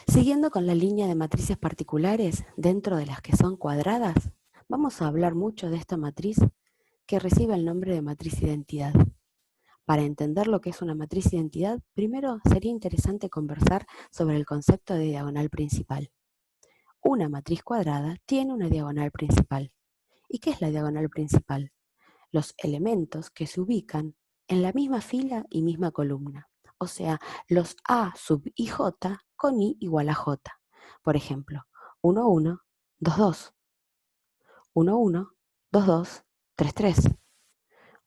Siguiendo con la línea de matrices particulares, dentro de las que son cuadradas, vamos a hablar mucho de esta matriz que recibe el nombre de matriz identidad. Para entender lo que es una matriz identidad, primero sería interesante conversar sobre el concepto de diagonal principal. Una matriz cuadrada tiene una diagonal principal. ¿Y qué es la diagonal principal? Los elementos que se ubican en la misma fila y misma columna, o sea, los A sub IJ con I igual a J. Por ejemplo, 1, 1, 2, 2, 1, 1, 2, 2, 3, 3,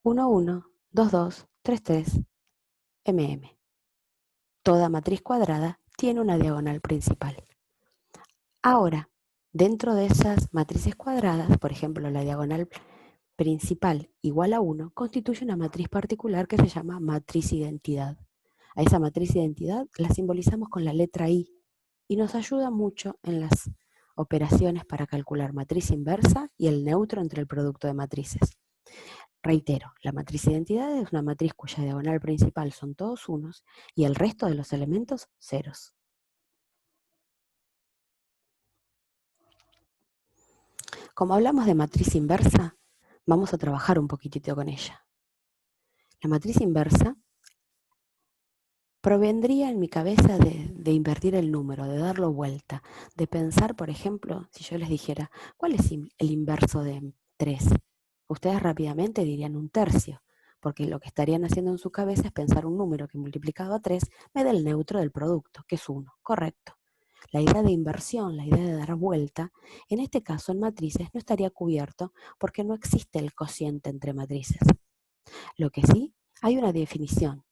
1, 1, 2, 2, 3, 3, MM. Toda matriz cuadrada tiene una diagonal principal. Ahora, dentro de esas matrices cuadradas, por ejemplo, la diagonal principal igual a 1 constituye una matriz particular que se llama matriz identidad. A esa matriz identidad la simbolizamos con la letra I y nos ayuda mucho en las operaciones para calcular matriz inversa y el neutro entre el producto de matrices. Reitero, la matriz identidad es una matriz cuya diagonal principal son todos unos y el resto de los elementos ceros. Como hablamos de matriz inversa, vamos a trabajar un poquitito con ella. La matriz inversa provendría en mi cabeza de invertir el número, de darlo vuelta, de pensar, por ejemplo, si yo les dijera, ¿cuál es el inverso de 3? Ustedes rápidamente dirían un tercio, porque lo que estarían haciendo en su cabeza es pensar un número que multiplicado a 3 me da el neutro del producto, que es 1, correcto. La idea de inversión, la idea de dar vuelta, en este caso en matrices no estaría cubierto porque no existe el cociente entre matrices. Lo que sí, hay una definición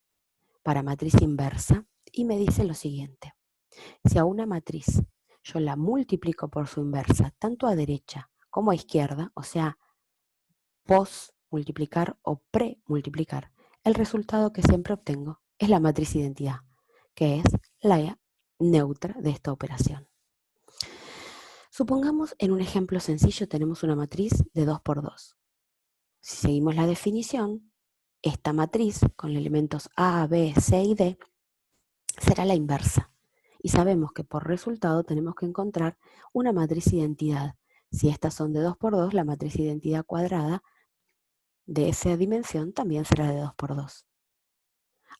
para matriz inversa y me dice lo siguiente. Si a una matriz yo la multiplico por su inversa, tanto a derecha como a izquierda, o sea, pos multiplicar o pre-multiplicar, el resultado que siempre obtengo es la matriz identidad, que es la neutra de esta operación. Supongamos en un ejemplo sencillo tenemos una matriz de 2 por 2. Si seguimos la definición, esta matriz con elementos A, B, C y D será la inversa. Y sabemos que por resultado tenemos que encontrar una matriz identidad. Si estas son de 2 por 2, la matriz identidad cuadrada de esa dimensión también será de 2 por 2.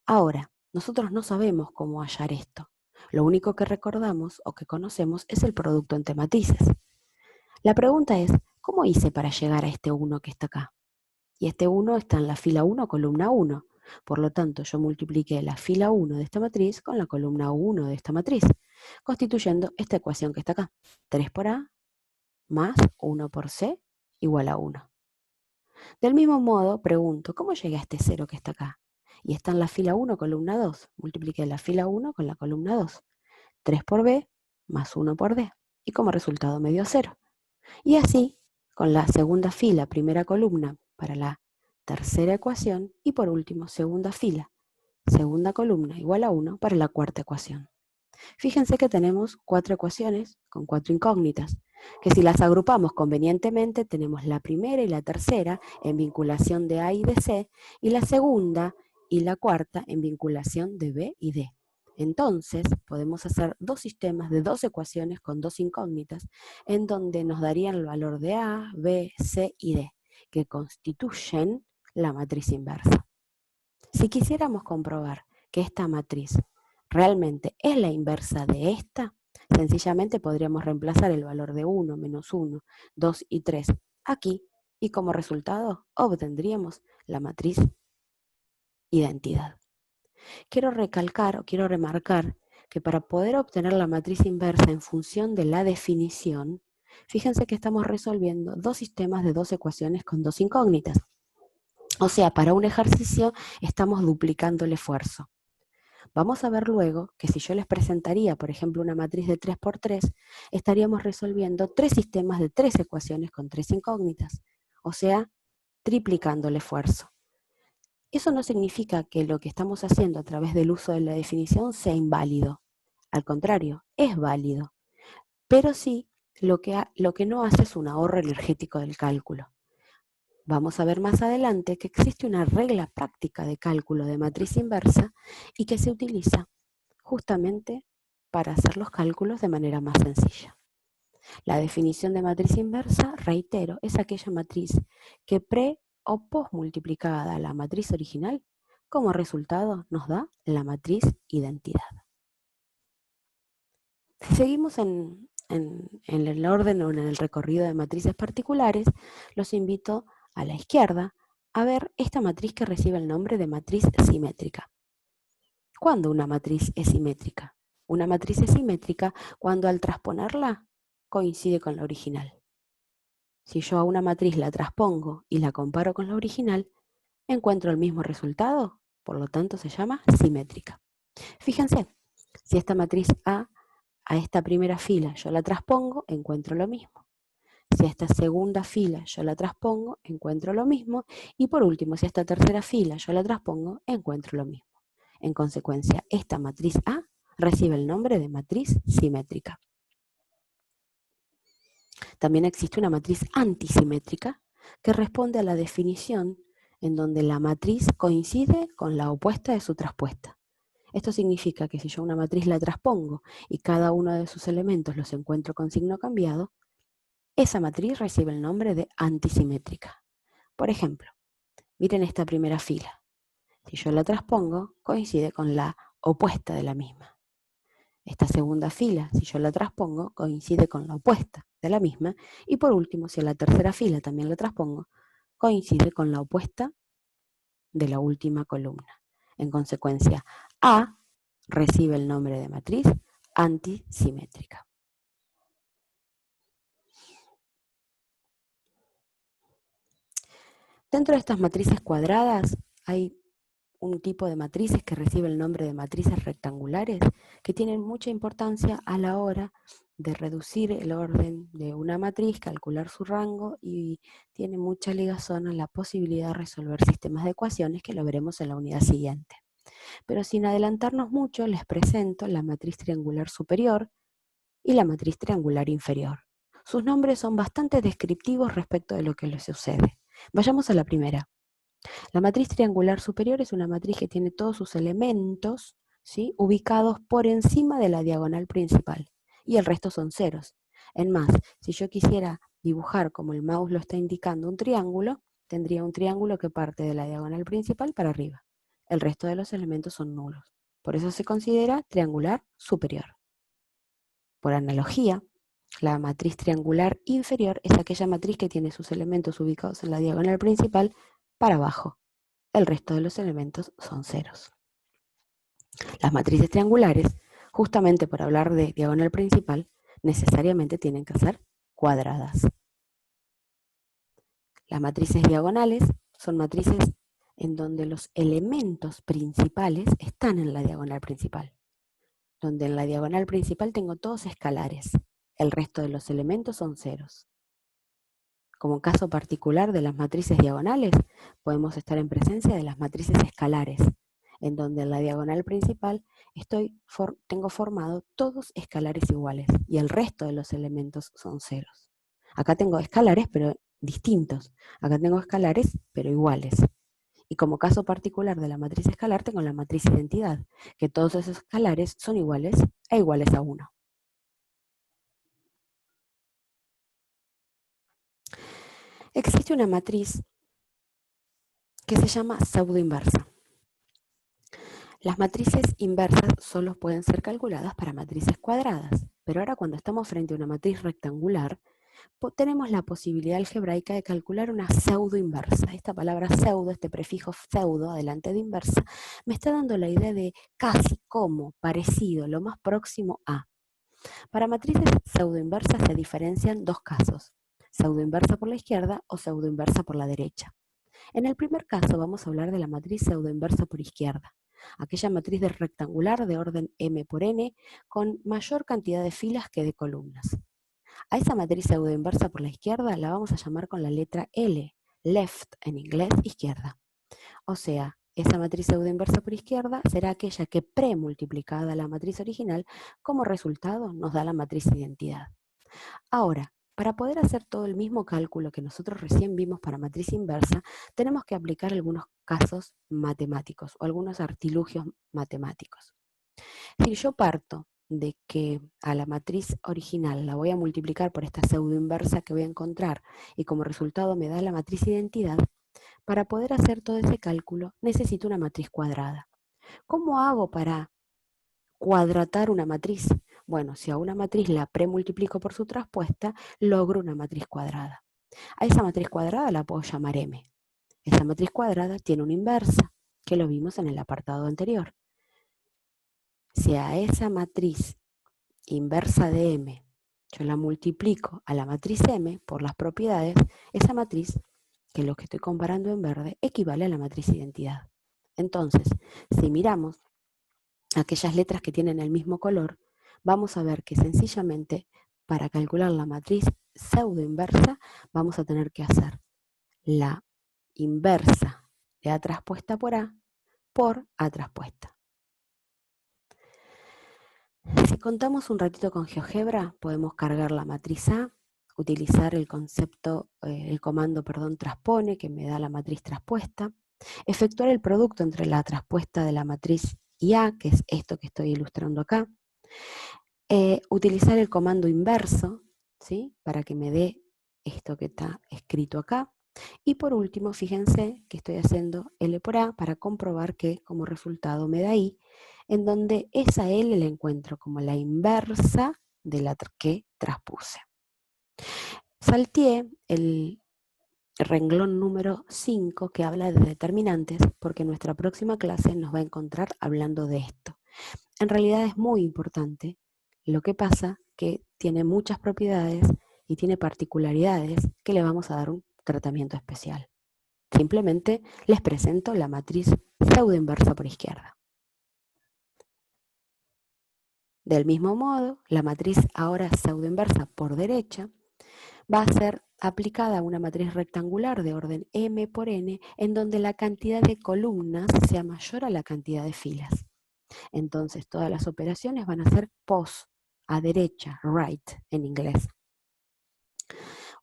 Ahora, nosotros no sabemos cómo hallar esto. Lo único que recordamos o que conocemos es el producto entre matrices. La pregunta es, ¿cómo hice para llegar a este 1 que está acá? Y este 1 está en la fila 1, columna 1. Por lo tanto, yo multipliqué la fila 1 de esta matriz con la columna 1 de esta matriz, constituyendo esta ecuación que está acá. 3 por A más 1 por C igual a 1. Del mismo modo, pregunto, ¿cómo llegué a este 0 que está acá? Y está en la fila 1, columna 2. Multipliqué la fila 1 con la columna 2. 3 por B más 1 por D. Y como resultado me dio 0. Y así, con la segunda fila, primera columna, para la tercera ecuación, y por último, segunda fila, segunda columna, igual a 1 para la cuarta ecuación. Fíjense que tenemos 4 ecuaciones con 4 incógnitas, que si las agrupamos convenientemente, tenemos la primera y la tercera en vinculación de A y de C, y la segunda y la cuarta en vinculación de B y D. Entonces, podemos hacer dos sistemas de dos ecuaciones con dos incógnitas, en donde nos darían el valor de A, B, C y D, que constituyen la matriz inversa. Si quisiéramos comprobar que esta matriz realmente es la inversa de esta, sencillamente podríamos reemplazar el valor de 1, menos 1, 2 y 3 aquí, y como resultado obtendríamos la matriz identidad. Quiero recalcar o quiero remarcar que para poder obtener la matriz inversa en función de la definición, fíjense que estamos resolviendo dos sistemas de dos ecuaciones con dos incógnitas. O sea, para un ejercicio estamos duplicando el esfuerzo. Vamos a ver luego que si yo les presentaría, por ejemplo, una matriz de 3 por 3, estaríamos resolviendo tres sistemas de tres ecuaciones con tres incógnitas. O sea, triplicando el esfuerzo. Eso no significa que lo que estamos haciendo a través del uso de la definición sea inválido. Al contrario, es válido. Pero sí, lo que no hace es un ahorro energético del cálculo. Vamos a ver más adelante que existe una regla práctica de cálculo de matriz inversa y que se utiliza justamente para hacer los cálculos de manera más sencilla. La definición de matriz inversa, reitero, es aquella matriz que pre o post multiplicada a la matriz original, como resultado nos da la matriz identidad. Si seguimos en el orden o en el recorrido de matrices particulares, los invito a la izquierda a ver esta matriz que recibe el nombre de matriz simétrica. ¿Cuándo una matriz es simétrica? Una matriz es simétrica cuando al transponerla coincide con la original. Si yo a una matriz la transpongo y la comparo con la original, encuentro el mismo resultado, por lo tanto se llama simétrica. Fíjense, si esta matriz A a esta primera fila yo la transpongo, encuentro lo mismo. Si a esta segunda fila yo la transpongo, encuentro lo mismo. Y por último, si a esta tercera fila yo la transpongo, encuentro lo mismo. En consecuencia, esta matriz A recibe el nombre de matriz simétrica. También existe una matriz antisimétrica que responde a la definición en donde la matriz coincide con la opuesta de su traspuesta. Esto significa que si yo una matriz la transpongo y cada uno de sus elementos los encuentro con signo cambiado, esa matriz recibe el nombre de antisimétrica. Por ejemplo, miren esta primera fila. Si yo la transpongo, coincide con la opuesta de la misma. Esta segunda fila, si yo la transpongo, coincide con la opuesta de la misma. Y por último, si a la tercera fila también la transpongo, coincide con la opuesta de la última columna. En consecuencia, A recibe el nombre de matriz antisimétrica. Dentro de estas matrices cuadradas hay un tipo de matrices que recibe el nombre de matrices rectangulares que tienen mucha importancia a la hora de reducir el orden de una matriz, calcular su rango y tiene mucha ligazón a la posibilidad de resolver sistemas de ecuaciones que lo veremos en la unidad siguiente. Pero sin adelantarnos mucho, les presento la matriz triangular superior y la matriz triangular inferior. Sus nombres son bastante descriptivos respecto de lo que les sucede. Vayamos a la primera. La matriz triangular superior es una matriz que tiene todos sus elementos, ¿sí?, ubicados por encima de la diagonal principal y el resto son ceros. En más, si yo quisiera dibujar como el mouse lo está indicando un triángulo, tendría un triángulo que parte de la diagonal principal para arriba. El resto de los elementos son nulos. Por eso se considera triangular superior. Por analogía, la matriz triangular inferior es aquella matriz que tiene sus elementos ubicados en la diagonal principal para abajo. El resto de los elementos son ceros. Las matrices triangulares, justamente por hablar de diagonal principal, necesariamente tienen que ser cuadradas. Las matrices diagonales son matrices en donde los elementos principales están en la diagonal principal. Donde en la diagonal principal tengo todos escalares. El resto de los elementos son ceros. Como caso particular de las matrices diagonales, podemos estar en presencia de las matrices escalares, en donde en la diagonal principal tengo formado todos escalares iguales y el resto de los elementos son ceros. Acá tengo escalares pero distintos, acá tengo escalares pero iguales. Y como caso particular de la matriz escalar tengo la matriz identidad, que todos esos escalares son iguales e iguales a 1. Existe una matriz que se llama pseudoinversa. Las matrices inversas solo pueden ser calculadas para matrices cuadradas, pero ahora cuando estamos frente a una matriz rectangular, tenemos la posibilidad algebraica de calcular una pseudoinversa. Esta palabra pseudo, este prefijo pseudo, adelante de inversa, me está dando la idea de casi, como, parecido, lo más próximo a. Para matrices pseudoinversas se diferencian dos casos, pseudoinversa por la izquierda o pseudoinversa por la derecha. En el primer caso vamos a hablar de la matriz pseudoinversa por izquierda, aquella matriz de rectangular de orden m por n con mayor cantidad de filas que de columnas. A esa matriz pseudoinversa por la izquierda la vamos a llamar con la letra L, left en inglés, izquierda. O sea, esa matriz pseudoinversa por izquierda será aquella que premultiplicada a la matriz original, como resultado nos da la matriz identidad. Ahora, para poder hacer todo el mismo cálculo que nosotros recién vimos para matriz inversa, tenemos que aplicar algunos casos matemáticos o algunos artilugios matemáticos. Si yo parto de que a la matriz original la voy a multiplicar por esta pseudoinversa que voy a encontrar y como resultado me da la matriz identidad, para poder hacer todo ese cálculo necesito una matriz cuadrada. ¿Cómo hago para cuadratar una matriz? Bueno, si a una matriz la premultiplico por su traspuesta, logro una matriz cuadrada. A esa matriz cuadrada la puedo llamar M. Esa matriz cuadrada tiene una inversa, que lo vimos en el apartado anterior. Si a esa matriz inversa de M yo la multiplico a la matriz M por las propiedades, esa matriz, que es lo que estoy comparando en verde, equivale a la matriz identidad. Entonces, si miramos aquellas letras que tienen el mismo color, vamos a ver que sencillamente para calcular la matriz pseudoinversa vamos a tener que hacer la inversa de A traspuesta por A traspuesta. Si contamos un ratito con GeoGebra, podemos cargar la matriz A, utilizar el comando transpone, que me da la matriz traspuesta, efectuar el producto entre la traspuesta de la matriz y A, que es esto que estoy ilustrando acá, utilizar el comando inverso, ¿sí?, para que me dé esto que está escrito acá, y por último, fíjense que estoy haciendo L por A para comprobar que como resultado me da I, en donde esa L la encuentro como la inversa de la que traspuse. Salteé el renglón número 5 que habla de determinantes, porque nuestra próxima clase nos va a encontrar hablando de esto. En realidad es muy importante, lo que pasa que tiene muchas propiedades y tiene particularidades que le vamos a dar un tratamiento especial. Simplemente les presento la matriz pseudoinversa por izquierda. Del mismo modo, la matriz ahora pseudoinversa por derecha va a ser aplicada a una matriz rectangular de orden M por N, en donde la cantidad de columnas sea mayor a la cantidad de filas. Entonces, todas las operaciones van a ser pos, a derecha, right en inglés.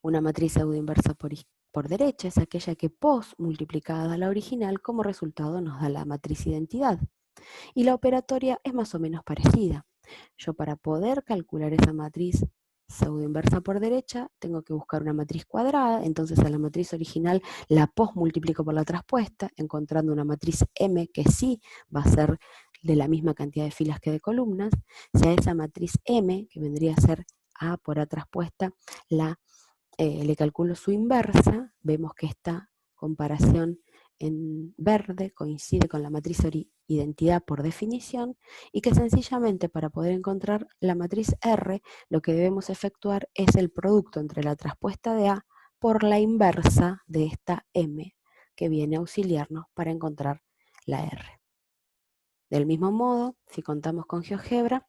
Una matriz pseudoinversa por derecha es aquella que pos multiplicada a la original como resultado nos da la matriz identidad. Y la operatoria es más o menos parecida. Yo para poder calcular esa matriz pseudoinversa por derecha tengo que buscar una matriz cuadrada, entonces a la matriz original la pos multiplico por la traspuesta, encontrando una matriz M que sí va a ser de la misma cantidad de filas que de columnas. Si a esa matriz M, que vendría a ser A por A traspuesta, le calculo su inversa, vemos que esta comparación en verde coincide con la matriz identidad por definición y que sencillamente para poder encontrar la matriz R lo que debemos efectuar es el producto entre la traspuesta de A por la inversa de esta M que viene a auxiliarnos para encontrar la R. Del mismo modo, si contamos con GeoGebra,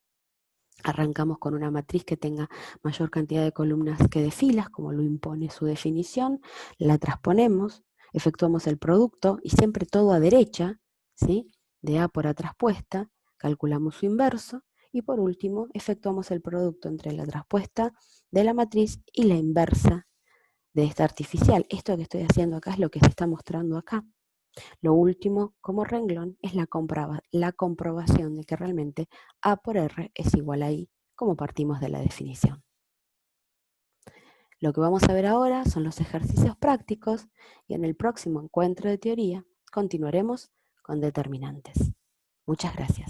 arrancamos con una matriz que tenga mayor cantidad de columnas que de filas, como lo impone su definición, la transponemos, efectuamos el producto y siempre todo a derecha, ¿sí?, de A por A traspuesta, calculamos su inverso y por último efectuamos el producto entre la traspuesta de la matriz y la inversa de esta artificial. Esto que estoy haciendo acá es lo que se está mostrando acá. Lo último como renglón es la comprobación de que realmente A por R es igual a I, como partimos de la definición. Lo que vamos a ver ahora son los ejercicios prácticos y en el próximo encuentro de teoría continuaremos con determinantes. Muchas gracias.